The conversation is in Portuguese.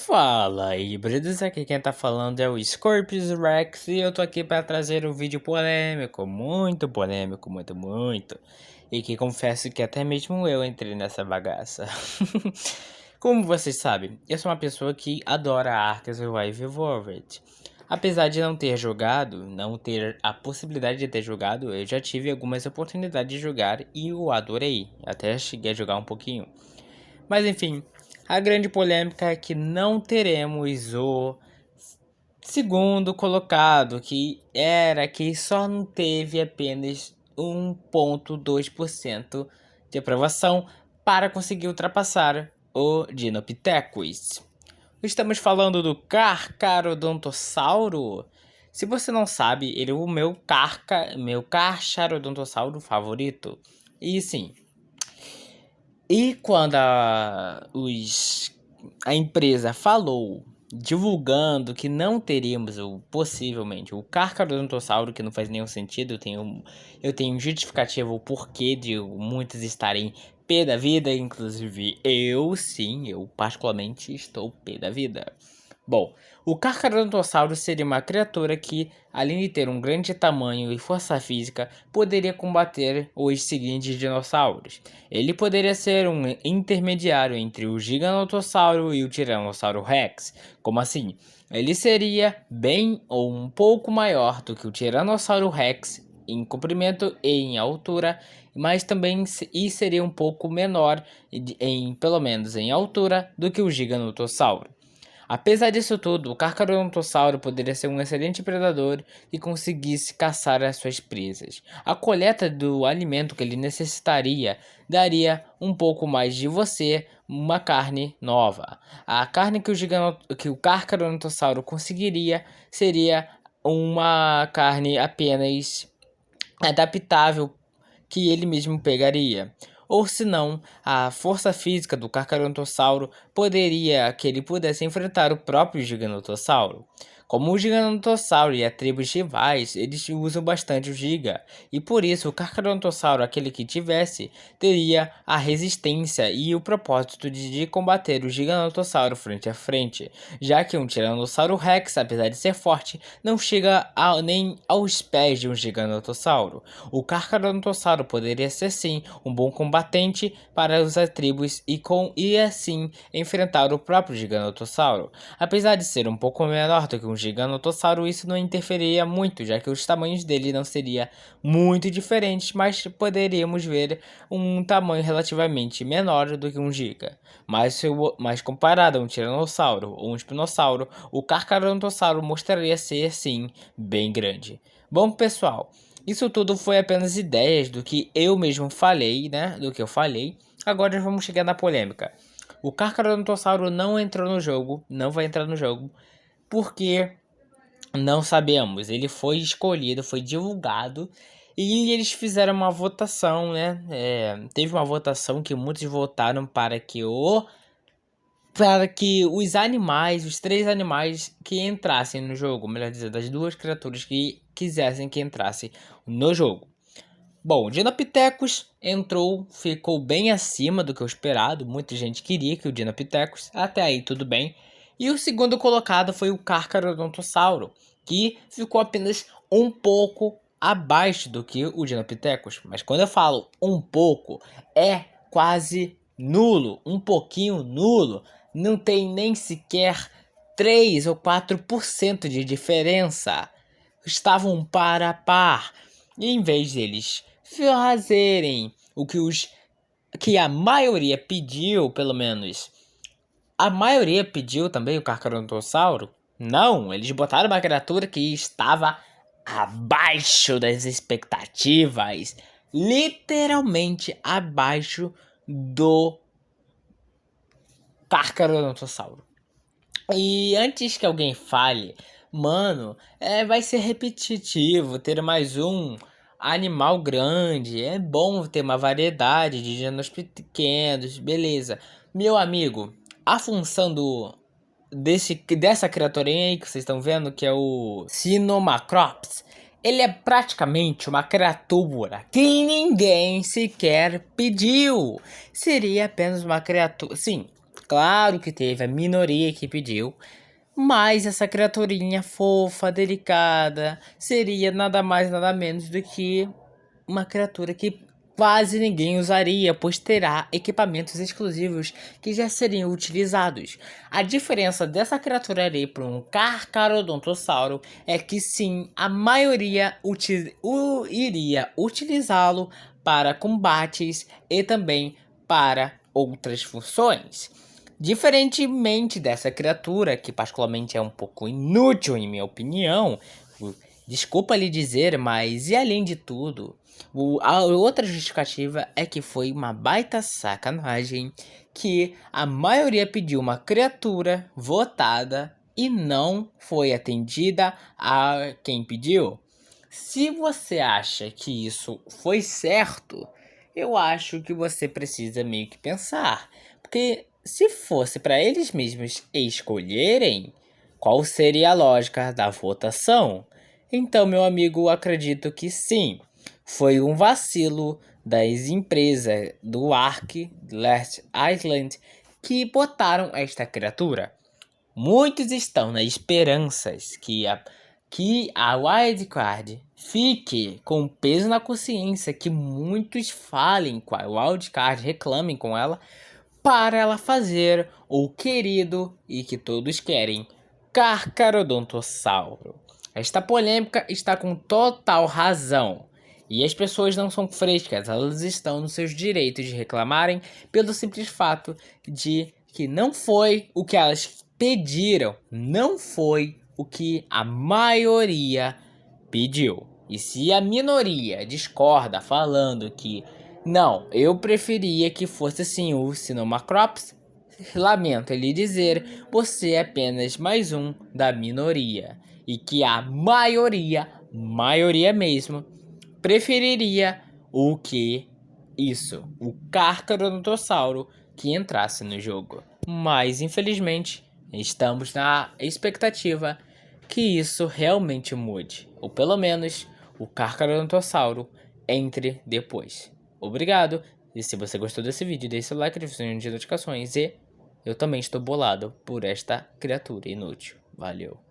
Fala aí, híbridos, aqui quem tá falando é o Scorpius Rex e eu tô aqui para trazer um vídeo polêmico, muito polêmico, muito. E que confesso que até mesmo eu entrei nessa bagaça. Como vocês sabem, eu sou uma pessoa que adora Ark Survival Evolved. Apesar de não ter jogado, não ter a possibilidade de ter jogado, eu já tive algumas oportunidades de jogar e eu adorei. Até cheguei a jogar um pouquinho. Mas enfim, a grande polêmica é que não teremos o segundo colocado, que só não teve apenas 1,2% de aprovação para conseguir ultrapassar o Dinopithecus. Estamos falando do Carcharodontosauro. Se você não sabe, ele é o meu Carcharodontossauro favorito. E sim, e quando a empresa falou, divulgando que não teríamos possivelmente o Carcharodontossauro, que não faz nenhum sentido, eu tenho um justificativo o porquê de muitos estarem pé da vida, inclusive eu particularmente estou pé da vida. Bom, o Carcharodontossauro seria uma criatura que, além de ter um grande tamanho e força física, poderia combater os seguintes dinossauros. Ele poderia ser um intermediário entre o Gigantossauro e o Tiranossauro Rex. Como assim? Ele seria bem ou um pouco maior do que o Tiranossauro Rex em comprimento e em altura, mas também seria um pouco menor pelo menos em altura, do que o Gigantossauro. Apesar disso tudo, o Carcharodontossauro poderia ser um excelente predador que conseguisse caçar as suas presas. A coleta do alimento que ele necessitaria daria um pouco mais de você uma carne nova. A carne que o Carcharodontossauro conseguiria seria uma carne apenas adaptável que ele mesmo pegaria. Ou se não, a força física do Carcharodontossauro poderia que ele pudesse enfrentar o próprio Gigantossauro. Como o Gigantossauro e as tribos rivais, eles usam bastante o Giga, e por isso o Carcharodontossauro, aquele que tivesse, teria a resistência e o propósito de combater o Gigantossauro frente a frente, já que um Tiranossauro Rex, apesar de ser forte, não chega nem aos pés de um Gigantossauro. O Carcharodontossauro poderia ser sim um bom combatente para as tribos e assim enfrentar o próprio Gigantossauro. Apesar de ser um pouco menor do que um Gigantossauro, isso não interferiria muito, já que os tamanhos dele não seriam muito diferentes, mas poderíamos ver um tamanho relativamente menor do que um Giga. Mas comparado a um Tiranossauro ou um Espinossauro, o Carcharodontossauro mostraria ser sim bem grande. Bom, pessoal, isso tudo foi apenas ideias do que eu mesmo falei, né? Do que eu falei. Agora vamos chegar na polêmica. O Carcharodontossauro não entrou no jogo, não vai entrar no jogo, porque não sabemos. Ele foi escolhido, foi divulgado e eles fizeram uma votação, né? Teve uma votação que muitos votaram para que os animais, os 3 animais que entrassem no jogo, melhor dizendo, das 2 criaturas que quisessem que entrassem no jogo. Bom, o Dinopithecus entrou, ficou bem acima do que eu esperado. Muita gente queria que o Dinopithecus, até aí tudo bem. E o segundo colocado foi o Carcharodontossauro, que ficou apenas um pouco abaixo do que o Dinopithecus. Mas quando eu falo um pouco, é quase nulo, um pouquinho nulo. Não tem nem sequer 3 ou 4% de diferença. Estavam par a par. E em vez deles fazerem o que a maioria pediu, pelo menos. A maioria pediu também o Carcharodontossauro? Não, eles botaram uma criatura que estava abaixo das expectativas. Literalmente abaixo do Carcharodontossauro. E antes que alguém fale, mano, vai ser repetitivo ter mais um animal grande. É bom ter uma variedade de gêneros pequenos, beleza. Meu amigo, a função dessa criaturinha aí que vocês estão vendo, que é o Sinomacrops, ele é praticamente uma criatura que ninguém sequer pediu. Seria apenas uma criatura. Sim, Claro que teve a minoria que pediu, mas essa criaturinha fofa, delicada, seria nada mais nada menos do que uma criatura que quase ninguém usaria, pois terá equipamentos exclusivos que já seriam utilizados. A diferença dessa criatura ali para um Carcharodontosauro é que sim, a maioria iria utilizá-lo para combates e também para outras funções. Diferentemente dessa criatura, que particularmente é um pouco inútil em minha opinião, desculpa lhe dizer, mas e além de tudo, a outra justificativa é que foi uma baita sacanagem que a maioria pediu uma criatura votada e não foi atendida a quem pediu. Se você acha que isso foi certo, eu acho que você precisa meio que pensar, porque se fosse para eles mesmos escolherem, qual seria a lógica da votação? Então, meu amigo, acredito que sim. Foi um vacilo das empresas do Ark Last Island que botaram esta criatura. Muitos estão na esperanças que a Wildcard fique com peso na consciência, que muitos falem com a Wildcard, reclamem com ela, para ela fazer o querido e que todos querem, Carcharodontosauro. Esta polêmica está com total razão. E as pessoas não são frescas, elas estão nos seus direitos de reclamarem pelo simples fato de que não foi o que elas pediram, não foi o que a maioria pediu. E se a minoria discorda falando que não, eu preferia que fosse assim o Sinomacrops, lamento lhe dizer, você é apenas mais um da minoria. E que a maioria mesmo, preferiria o que isso, o Carcharodontosauro que entrasse no jogo. Mas infelizmente, estamos na expectativa que isso realmente mude. Ou pelo menos, o Carcharodontosauro entre depois. Obrigado, e se você gostou desse vídeo, deixe seu like, ative o sininho de notificações e eu também estou bolado por esta criatura inútil. Valeu.